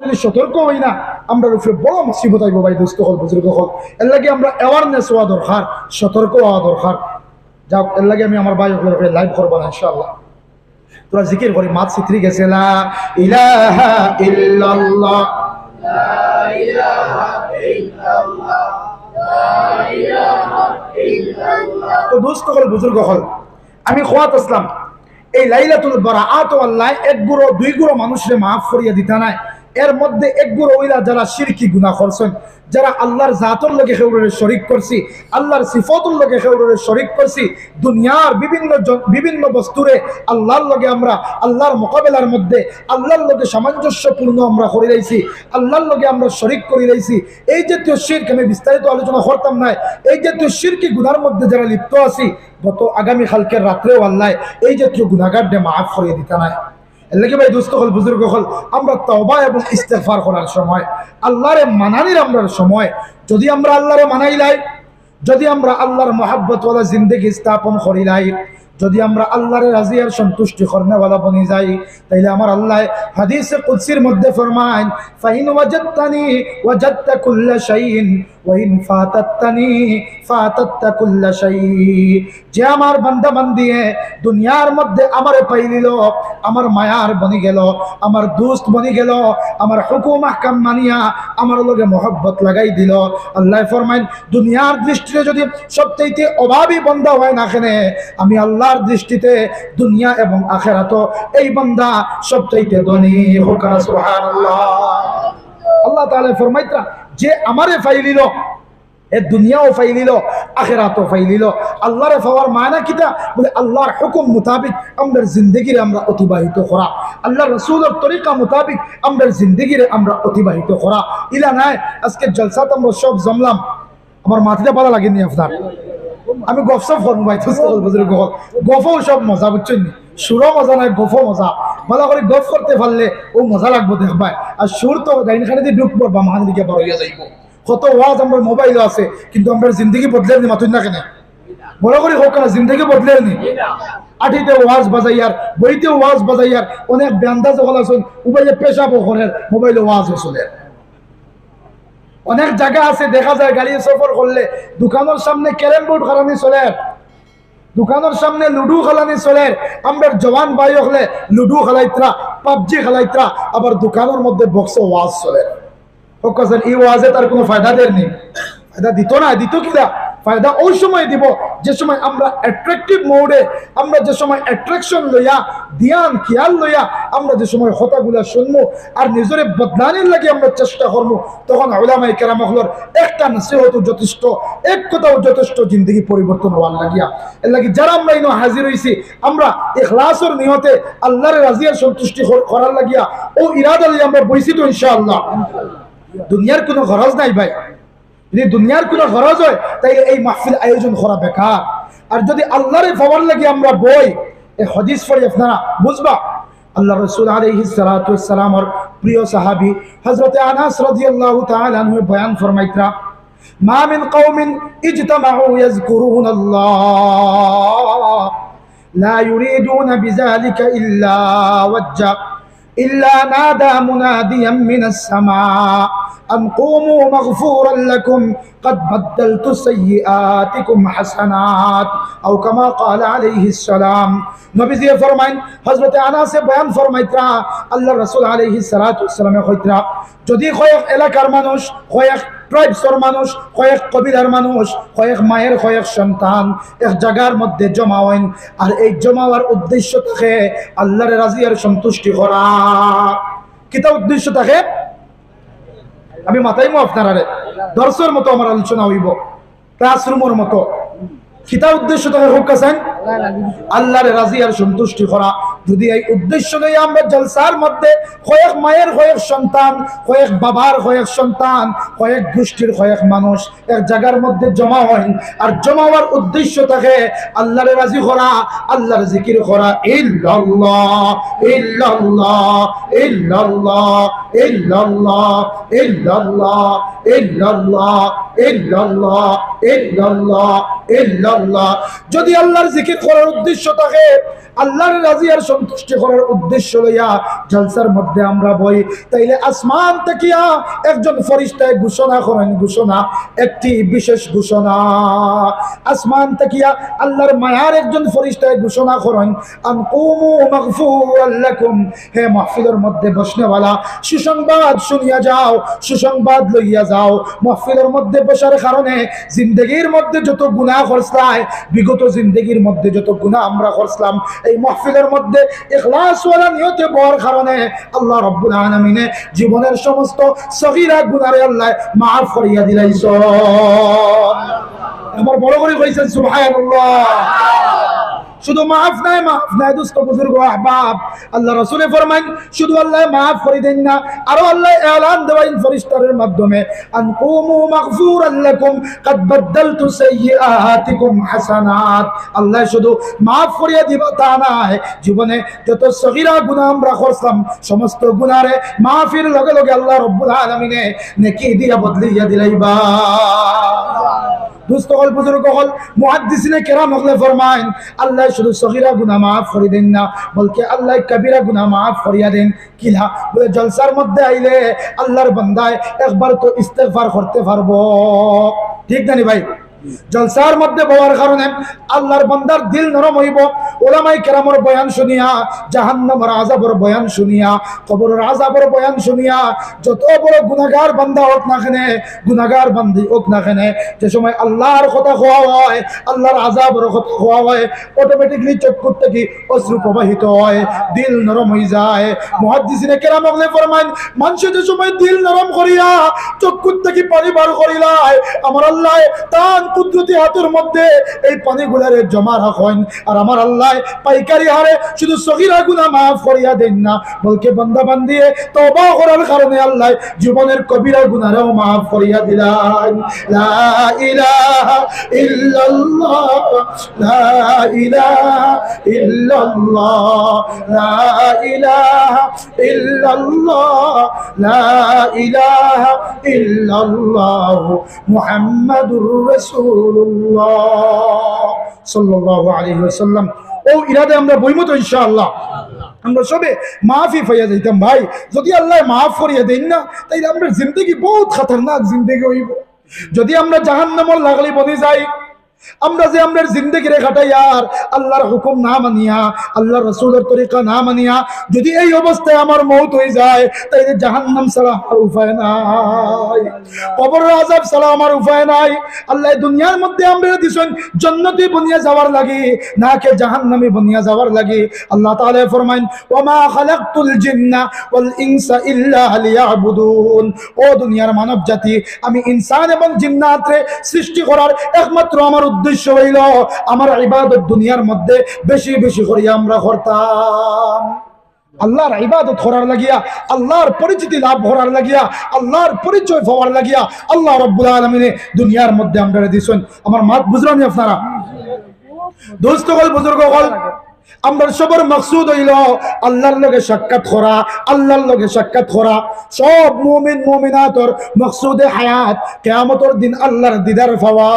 যদি সতর্ক হই না আমরা উপরে বড় মুসিবত আইব ভাই দোস্ত হল বুজুর্গ হল। এর লাগে আমরা অ্যাওয়ারনেস হওয়া দরকার, সতর্ক হওয়া দরকার। যাও এর লাগে আমি আমার ভাই ওগুলো লাইভ করবো না ইনশাআল্লাহ। তোরা জিকির করি মাত সিত্রি গেছে লা ইলাহা ইল্লাল্লাহ লা ইলাহা ইল্লাল্লাহ লা ইলাহা ইল্লাল্লাহ। তো দোস্ত হল বুজুর্গ হল, আমি খোয়াত আসলাম এই লাইলাতুল বারাআত আল্লাহ এক গুরো দুই গুরো মানুষরে মাফ করিয়া দিতা নাই। এর মধ্যে এক গুরো ওইলা যারা শিরকি গুনাহ করছেন, যারা আল্লাহর জাতর লগে খেউরে শরীক করছি, আল্লাহর সিফাতুর লগে খেউরে শরীক করছি, দুনিয়ার বিভিন্ন বস্তুরে আল্লাহর লগে আমরা আল্লাহর মোকাবেলার মধ্যে আল্লাহর লগে সামঞ্জস্যপূর্ণ আমরা করে রাইছি, আল্লাহর লগে আমরা শরীক করে রাইছি। এই জাতীয় শিরক আমি বিস্তারিত আলোচনা করতাম না। এই জাতীয় শিরকি গুনার মধ্যে যারা লিপ্ত আছি, গত আগামী কালকের রাত্রেও আল্লাহ এই জাতীয় গুনাহগারকে মাফ করিয়ে দিতে নাই। এর লাগে ভাই দোস্ত হল বুজুর্গ হল, আমরা তওবা এবং ইস্তেগফার করার সময়, আল্লাহরে মানানির আমরার সময়, যদি আমরা আল্লাহরে মানাইলাই, যদি আমরা আল্লাহর মহাব্বত ওয়ালা জিন্দেগি স্থাপন করিলাই, যদি আমরা আল্লাহর রাজি আর সন্তুষ্টি করনেওয়ালা বনি যাই, তাইলে আমার আল্লাহ হাদিসে কুদসির মধ্যে ফরমায় ফাইন ওয়াজাদতানি ওয়াজাদতা কুল্লা শাইইন ওয়া ইন ফাতাততানি ফাতাততা কুল্লা শাই। যে আমার বান্দা বান্দিয়ে দুনিয়ার মধ্যে আমারে পাইলিল, আমার মায়ার বনি গেল, আমার দোস্ত বনি গেল, আমার হুকুম আহকাম মানিয়া আমার লগে মহব্বত লাগাই দিল, আল্লাহ ফরমায় দুনিয়ার দৃষ্টিতে যদি সবচাইতে অভাবী বান্দা হয় না কেনে, আমি আল্লাহর দৃষ্টিতে দুনিয়া এবং আখিরাত এই বান্দা সবচাইতে ধনী হোক না সুবহানাল্লাহ। আল্লাহ তাআলা ফরমাইতা যে আমারে ফাইলিল, এ দুনিয়াও ফাইলিল আখিরাতও ফাইলিল। আল্লাহরে পাওয়ার মায়না কিটা বলে আল্লাহর হুকুম মোতাবিক আমাদের জিন্দেগিরে আমরা অতিবাহিত করা, আল্লাহর রাসূলের তরিকা মোতাবিক আমাদের জিন্দেগিরে আমরা অতিবাহিত করা। ইলা নাই আজকে জলসাত আমরা সব জমলাম, আমার মাথাটা ভালো লাগেনি আপনার, আমি গফসপ করবো ভাই বুজুর্গ হল, গফও সব মজা বুঝছেন, সুরও মজা নাই গফও মজা। ভালো করে গফ করতে পারলে ও মজা লাগবো দেখবাই, আর সুর তো গাইনখানে দিয়ে ঢুকবো বা মাহাদিকে বড় হইয়া যাইব। কত ওয়াজ আমার মোবাইলও আছে, কিন্তু আমরা জিন্দগি বদলের নি মাতুন না কেন, বড় করে হোক না জিন্দগি বদলের নি। আঠিতে ওয়াজ বাজাইয়ার, বইতে ওয়াজ বাজাইয়ার, অনেক ব্যান্দাজ হল আছেন উবাইলে পেশাব করেন, মোবাইলে ওয়াজ চলে। অনেক জায়গা আছে দেখা যায় গাড়ি সফর করলে দোকানের সামনে ক্যারেম বোর্ড খেলানি চলে, দোকানের সামনে লুডু খেলানি চলে। আমরা জওয়ান ভাই হলে লুডু খেলাইতরা, পাবজি খেলাইতরা, আবার দোকানের মধ্যে বক্সে ওয়াজ চলে। এই ওয়াজে তার কোনো ফায়দা দেয়নি, ফায়দা দিত না, দিত কিনা ফায়দা ওই সময় দিব যে সময় আমরা অ্যাট্রাকটিভ মোডে, আমরা যে সময় অ্যাট্রাকশন লইয়া ধ্যান খেয়াল লইয়া আমরা যে সময় কথাগুলা শুনবো আর নিজের বদলানির লাগে আমরা চেষ্টা করবো, তখন উলামায়ে কেরাম হলর একটা নসিহতও যথেষ্ট, এক কথাও যথেষ্ট জিন্দগি পরিবর্তন হওয়ার লাগিয়া। এর লাগে যারা আমরা ইনো হাজির হইছি, আমরা ইখলাসের নিয়তে আল্লাহর রাজিয়ার সন্তুষ্টি করার লাগিয়া ও ইরাদা লইয়া আমরা বইছি তো ইনশাআল্লাহ। দুনিয়ার কোনো খরচ নাই ভাই, যদি দুনিয়ার কোনো খরচ হয় তাইলে এই মাহফিল আয়োজন করা বেকার। আর যদি আল্লাহরে পাওয়ার লাগি আমরা বই, এই হাদিস পড়ি আপনারা বুঝবা। আল্লাহ রাসূল আলাইহিস সালাতু ওয়াস সালামের প্রিয় সাহাবী হযরত আনাস রাদিয়াল্লাহু তাআলা আনহু বয়ান ফরমাইতরা মা মিন কওমিন ইজতামাউ ইয়াযকুরুনাল্লাহ লা ইউরিদুনা বিযালিকা ইল্লা ওয়াজ্জা إلا نادى مناديا من السماء أن قوموا مغفورا لكم قد بدلت سيئاتكم حسنات أو كما قال عليه السلام। নবীজি ফরমাইন হযরত আনাসে বয়ান ফরমাইতরা আল্লাহর রাসূল আলাইহিস সালাতু ওয়াস সালামে কইতরা যদি কয়েক এলাকার মানুষ, কয়েক ট্রাইবসর মানুষ, কয়েক কবিলার মানুষ, কয়েক মায়ের কয়েক সন্তান এক জায়গার মধ্যে জমা হইন, আর এই জমা হওয়ার উদ্দেশ্য থাকে আল্লাহর রাজি আর সন্তুষ্টি করা। কিতা উদ্দেশ্য থাকে আমি মাথায় মো আপনারা দর্শর মতো আমার আলোচনা হইব, ক্লাসরুমের মতো। কিতা উদ্দেশ্য থাকে হোক কাছেন আল্লাহর রাজি আর সন্তুষ্টি করা। যদি এই উদ্দেশ্য নেই আমরা জলসার মধ্যে কয়েক মায়ের কয়েক সন্তান, কয়েক বাবার কয়েক সন্তান, কয়েক গোষ্ঠীর কয়েক মানুষ এক জায়গার মধ্যে জমা হয়, আর জমা হওয়ার উদ্দেশ্য থাকে আল্লাহর রাজি করা, আল্লাহর জিকির করা। ইল্লাল্লাহ ইল্লাল্লাহ ইল্লাল্লাহ ইল্লাল্লাহ ইল্লাল্লাহ ইল্লাল্লাহ ইল্লাল্লাহ ইল্লাল্লাহ ইল্লাল্লাহ। যদি আল্লাহর জিকির করার উদ্দেশ্য থাকে, আল্লাহর রাজি আর সন্তুষ্টি করার উদ্দেশ্য লইয়া জলসার মধ্যে আমরা বই, তাইলে আসমান থেকে একজন ফেরেশতায় ঘোষণা করেন, ঘোষণা, একটি বিশেষ ঘোষণা। আসমান থেকে আল্লাহর মায়ার একজন ফেরেশতায় ঘোষণা করেন, আন কুমু মাগফুরাল লাকুম, হে মাহফিলের মধ্যে বসনেওয়ালা সুসংবাদ শুনিয়া যাও, সুসংবাদ লইয়া যাও। মাহফিলের মধ্যে বসার কারণে জিন্দগির মধ্যে যত গুনাহ করছলাই, বিগত জিন্দগির মধ্যে যত গুনাহ আমরা করছিলাম, এই মাহফিলের মধ্যে ইখলাস ওয়ালা নিয়তে বলার কারণে আল্লাহ রাব্বুল আলামিনে জীবনের সমস্ত সগীরা গুনাহে আল্লাহ মাফ করিয়া দিলাইছ। আমার বড় করে কইছেন সুবহানাল্লাহ। শুধু মাফ নাই দোস্ত বুজুর্গ আহবাব, আল্লাহ রাসূল ফরমান শুধু আল্লাহ মাফ করে দেন না, আরো আল্লাহ এলান দেন ফেরেশতাদের মাধ্যমে, আন কুমু মাগফুরাল লাকুম কাদ বাদদালতু সাইয়্যাতিকুম হাসানাত। আল্লাহ শুধু মাফ করিয়া দিবা তা নয়, জীবনে যত সগীরা গুনাহ আমরা করলাম সমস্ত গুনাহরে মাফির লগে লগে আল্লাহ রাব্বুল আলামিনে নেকি দিয়া বদলিয়া দিলাইবা। दोस्तों हल बुजुर्ग हल मुहद्दिसिने किराम हगले फरमाएं अल्लाह शुरू सगीरा गुनाह माफ कर देन ना बल्कि अल्लाह कबीरा गुनाह माफ करिया देन किला बोले जलसार मध्य आइले अल्लाहर बंदाय एक बार तो इस्तिगफार करते पारबो ठीक ना भाई जलसार मध्य बवार कारणे आल्लाहर बंदार दिल नरम हইব उलामाए किरामर बयान शुनिया जहन्नमर आजाबर बयान शुनिया कबरेर आजाबर बयान शुनिया যত বড় গুনাহগার বান্দা হোক না কেন গুনাহগার বান্দি হোক না কেন যে সময় আল্লাহর কথা কোয়া হয় আল্লাহর আযাবের কথা কোয়া হয় অটোমেটিক্যালি চক্ষু থেকে অশ্রু প্রবাহিত হয় দিল নরম হয়ে যায় মুহাদ্দিসিনে কিরাম বলে ফরমান মানুষ যে সময় দিল নরম করিয়া চক্ষু থেকে পানি বার করিলায় আমার আল্লাহ তান কুদরতি হাতের মধ্যে এই পানিগুলারে জমা রাখেন আর আমার আল্লাহ পাইকারি হারে শুধু সগীরা গুনাহ maaf করিয়া দেন না বলকে বান্দা বান্দি তওবা করার কারণে আল্লাহ জীবনের কবিরা গুনাহও maaf করিয়া দিলেন লা ইলাহা ইল্লাল্লাহ লা ইলাহা ইল্লাল্লাহ লা ইলাহা ইল্লাল্লাহ লা ইলাহা ইল্লাল্লাহ মুহাম্মাদুর রাসূলুল্লাহ সাল্লাল্লাহু আলাইহি ওয়াসাল্লাম ও ইরাদে আমরা বইমু তো ইনশাআল্লাহ আমরা সবে মাফি পাইয়া যাইতাম ভাই যদি আল্লাহ মাফ করিয়া দেন না তাইলে আমরা জিন্দেগি বহুত খতরনাক জিন্দেগি হইব যদি আমরা জাহান্নামে লাগলি বনি যাই আমরা যে আমরা জিন্দেগি রে কাটাইয়ার আল্লাহর হুকুম না মানিয়া আল্লাহর রাসূলের তরিকা না মানিয়া যদি এই অবস্থায় আমার মওত হয়ে যায় তাইলে জাহান্নাম ছাড়া আর উপায় নাই কবরের আযাব ছাড়া আমার উপায় নাই আল্লাহ দুনিয়ার মধ্যে আমরা দিছেন জান্নাতে বনিয়া যাওয়ার লাগি না কে জাহান্নামে বনিয়া যাওয়ার লাগি আল্লাহ তাআলা ফরমায়েন ওয়া মা খালাকতুল জিন্না ওয়াল ইনসা ইল্লা লিয়াবুদুন ও দুনিয়ার মানব জাতি আমি ইনসান এবং জিন্নাতরে সৃষ্টি করার একমাত্র আমার উদ্দেশ্য হইল আমার ইবাদত দুনিয়ার মধ্যে বেশি বেশি করে আমরা করতাম আল্লাহর ইবাদত করার লাগিয়া আল্লাহর পরিচিতি লাভ করার লাগিয়া আল্লাহর পরিচয় পাওয়ার লাগিয়া আল্লাহ রাব্বুল আলামিন দুনিয়ার মধ্যে আমরা দিছেন আমার মাত বুঝরানি আপনারা দোস্তগণ বুজুর্গগণ আমরা সবার মাকসুদ হইল আল্লাহর লগে সাক্ষাৎ করা আল্লাহর লগে সাক্ষাৎ করা সব মুমিন মুমিনাতর মাকসুদে হায়াত কিয়ামতের দিন আল্লাহর দিদার পাওয়া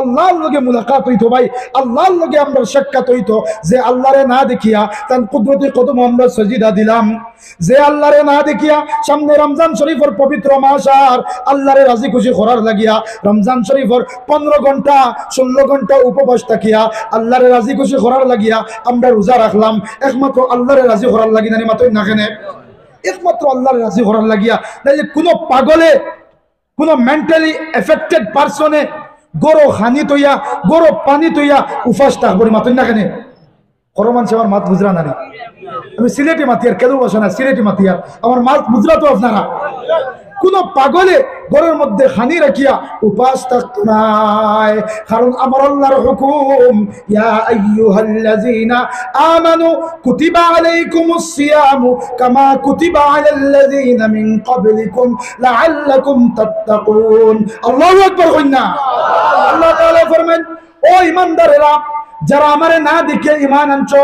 আল্লাহর লগে মুলাকাত হইতো ভাই আল্লাহর লগে আমরা সাক্ষাৎ হইতো যে আল্লাহরে না দেখিয়া তার কুদরতি কদম আমরা সাজদা দিলাম যে আল্লাহরে না দেখিয়া সামনে রমজান শরীফের পবিত্র মাস আর আল্লাহরে রাজি খুশি করার লাগিয়া রমজান শরীফের 15 ঘন্টা 16 ঘন্টা উপবাস থাকিয়া আল্লাহরে রাজি খুশি করার লাগিয়া আমরা রোজা রাখলাম একমাত্র আল্লাহরে রাজি করার লাগি না মাত্রই না কেন একমাত্র আল্লাহরে রাজি করার লাগিয়া তাইলে কোনো পাগলে কোনো মেন্টালি এফেক্টেড পারসনে গরো খানি তৈয়া গরো পানি তৈয়া উপাস থাকবো মাতুন না কেন করমান সে আমার মাত বুঝরা না আমি সিলেটি মাতিয়ার কেন বসে না সিলেটি মাতিয়ার আমার মাত বুঝরা তো আপনারা কোন পাগলে ঘরের মধ্যে খানি রাখিয়া উপাস থাকতো নাই কারণ আমার আল্লাহর হুকুম ইয়া আইয়ুহাল্লাযীনা আমানু কুতিবা আলাইকুমুস সিয়ামু কামা কুতিবা আলাল্লাযীনা মিন ক্বাবলিকুম লাআল্লাকুম তাত্তাকুন আল্লাহু আকবার কইনা আল্লাহ তাআলা ফরমান ও ঈমানদারেরা যারা আমারে না দেখে ঈমান আনছো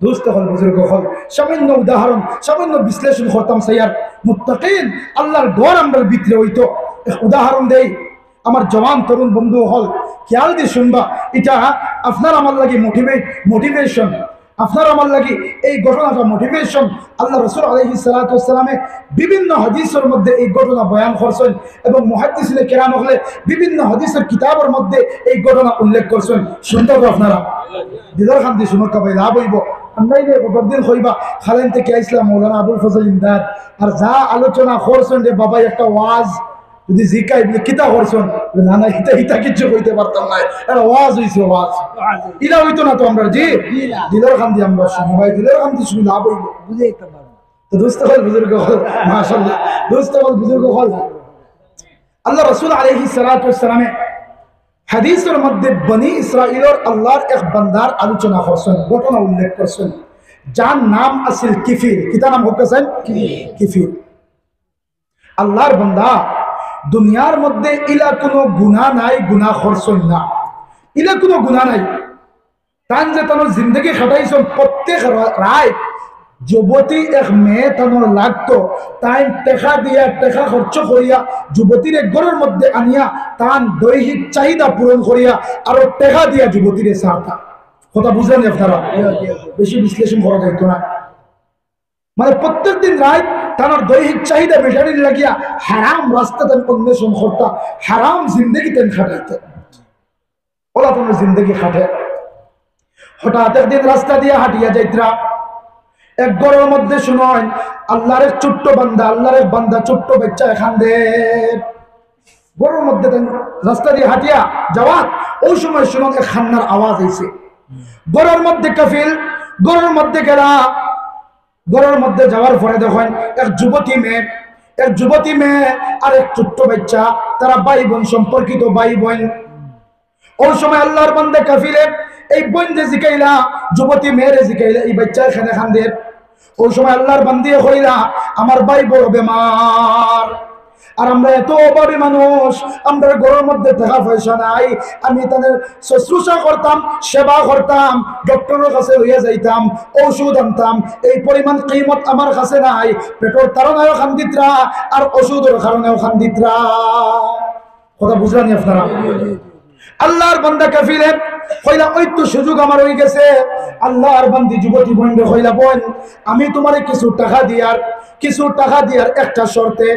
দুস্থ হল বুজুর্গ হল সামান্য উদাহরণ সামান্য বিশ্লেষণ করতাম সাইয়ার মুত্তাকিন আল্লাহর ডর আমরা ভিতরে হইতো উদাহরণ দেই আমার জওয়ান তরুণ বন্ধু হল খেয়াল দিয়ে শুনবা এটা আপনার আমার লাগে মোটিভেশন আপনার আমার লাগে এই ঘটনাটা মোটিভেশন আল্লাহ রাসূল আলাইহিস সালাতু ওয়াস সালামে বিভিন্ন হাদিসের মধ্যে এই ঘটনা বয়ান করছেন এবং মুহাদ্দিসিনে কেরাম হলে বিভিন্ন হাদিসের কিতাবের মধ্যে এই ঘটনা উল্লেখ করছেন শুনতে হবে আপনারা দিদার খান দিয়ে শুনতে পাই লাভ হইব আমরাই দিন হইবা খালেন থেকে ইসলাম মৌলানা আবুল ফজল ইমদাদ আর যা আলোচনা করছেন রে বাবা একটা ওয়াজ যদি জিকাই বলে কিতা করছেন না না হিতা কিছু কইতে পারতাম না এটা ওয়াজ হইছে ওয়াজ ইলা হইতো না তো আমরা জি দিদার খান দিয়ে আমরা শুনি ভাই দিদার খান দিয়ে শুনি লাভ হইব বুঝাইতে পারবো তো দোস্ত হল বুজুর্গ হল মাশাআল্লাহ দোস্ত হল বুজুর্গ হল আল্লাহ রাসূল আলাইহিস সালাতু ওয়াস সালামে হাদিসের মধ্যে বনি ইসরাইলের আল্লাহর এক বান্দার আলোচনা করছেন ঘটনা উল্লেখ করছেন যার নাম আছিল কিফির কিতা নাম হচ্ছেন কিফির আল্লাহর বান্দা দুনিয়ার মধ্যে ইলা কোনো গুনাহ নাই গুনাহ করছেন না ইলা কোনো গুনাহ নাই তান যে তার জিন্দগি খাটাইছেন প্রত্যেক রাত যুবতী এক মেয়ে তানোর লাগতো তাই টেকা দিয়া টেকা খরচ করিয়া যুবতীর ঘরের মধ্যে আনিয়া তান দৈহিক চাহিদা পূরণ করিয়া আরো টেকা দিয়া যুবতীর সাথা কথা বুঝলেন আপনারা বেশি বিশ্লেষণ করা যাইতো না মানে প্রত্যেকদিন রাত তানোর দৈহিক চাহিদা মেটানির লাগিয়া হারাম রাস্তা তেন অন্বেষণ করতা হারাম জিন্দগি তেন খাটাইতে ওলা তোমার জিন্দগি খাটে হঠাৎ একদিন রাস্তা দিয়া হাঁটিয়া যাইতরা এক ঘরের মধ্যে শুনেন আল্লাহর এক ছোট্ট বান্দা আল্লাহর এক বান্দা ছোট্ট বাচ্চা এখান ঘরের মধ্যে রাস্তা দিয়ে হাঁটিয়া যাওয়া ওই সময় শুনেন এক খান্নার আওয়াজ হয়েছে ঘরের মধ্যে কাফিল ঘরের মধ্যে গেলা ঘরের মধ্যে যাওয়ার পরে দেখেন এক যুবতী মেয়ে আর এক ছোট্ট বাচ্চা তারা ভাই বোন সম্পর্কিত ভাই বোন ওই সময় আল্লাহর বান্দা কাফিলে এই বোন যে জিকাইলা যুবতী মেয়েরে জিকাইলা এই বাচ্চা এখানে খান্দে ওই সময় আল্লাহর বান্দি হইলা আমার ভাই বড় বেমার আর আমরা এত অভাবী মানুষ আমরা ঘরের মধ্যে টাকা পয়সা নাই আমি তাদের শুশ্রূষা করতাম সেবা করতাম ডক্টরের কাছে লইয়া যাইতাম ওষুধ আনতাম এই পরিমাণ কিমত আমার কাছে নাই পেটের কারণেও খান্দিতরা আর ওষুধের কারণেও খান্দিতরা কথা বুঝলেন আপনারা আল্লাহর বান্দা কাফিলে কইলা ওই তো সুযোগ আমার হয়ে গেছে আল্লাহর বান্দি যুবতী বোনরে কইলা বোন আমি তোমারে কিছু টাকা দিয়ার একটা শর্তে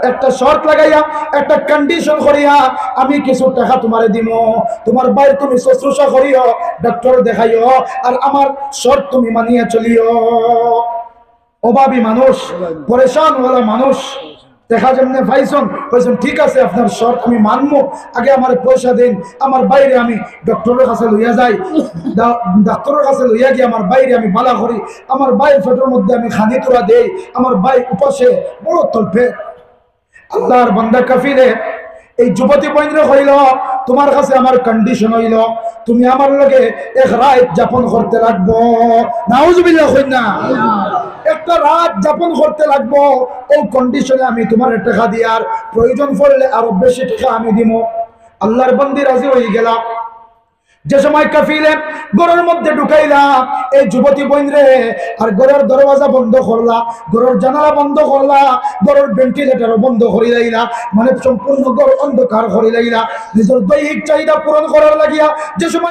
একটা শর্ত লাগাইয়া একটা কন্ডিশন করিয়া আমি কিছু টাকা তোমারে দিব তোমার বাইরে তুমি শুশ্রূষা করিও ডাক্তার দেখাইও আর আমার শর্ত তুমি মানিয়ে চলিও অভাবী মানুষ পরেশান ওয়ালা মানুষ দেখা যেমনে ভাইসন কইছেন ঠিক আছে আপনার শর্ত আমি মানবো আগে আমার পয়সা দিন আমার বাইরে আমি ডক্টরের কাছে লইয়া যাই ডাক্তারের কাছে লইয়া গিয়ে আমার বাইরে আমি বালা করি আমার বাইর পেটের মধ্যে আমি খানি তোরা দেই আমার বাই উপাসে বড় তল্পে আল্লাহর বান্দা কাফিলে এই যুবতী বইনরে হইল তোমার কাছে আমার কন্ডিশন হইল তুমি আমার লগে এক রাত যাপন করতে লাগবো নাউজুবিল্লাহ কই না একটা রাত যাপন করতে লাগবো ও কন্ডিশনে আমি তোমার টাকা দিয়ার প্রয়োজন পড়লে আরো বেশি টাকা আমি দিব আল্লাহর বান্দি রাজি হয়ে গেলাম যে সময় কাফিলে ঘরের মধ্যে ঢুকাইলা এই যুবতী বইনরে আর ঘরের দরওয়াজা বন্ধ করলা ঘরের জানালা বন্ধ করলা ঘরের ভেন্টিলেটর বন্ধ করে লাইলা মানে সম্পূর্ণ ঘর অন্ধকার করে লাইলা নিজের দৈহিক চাহিদা পূরণ করার লাগিয়া যে সময়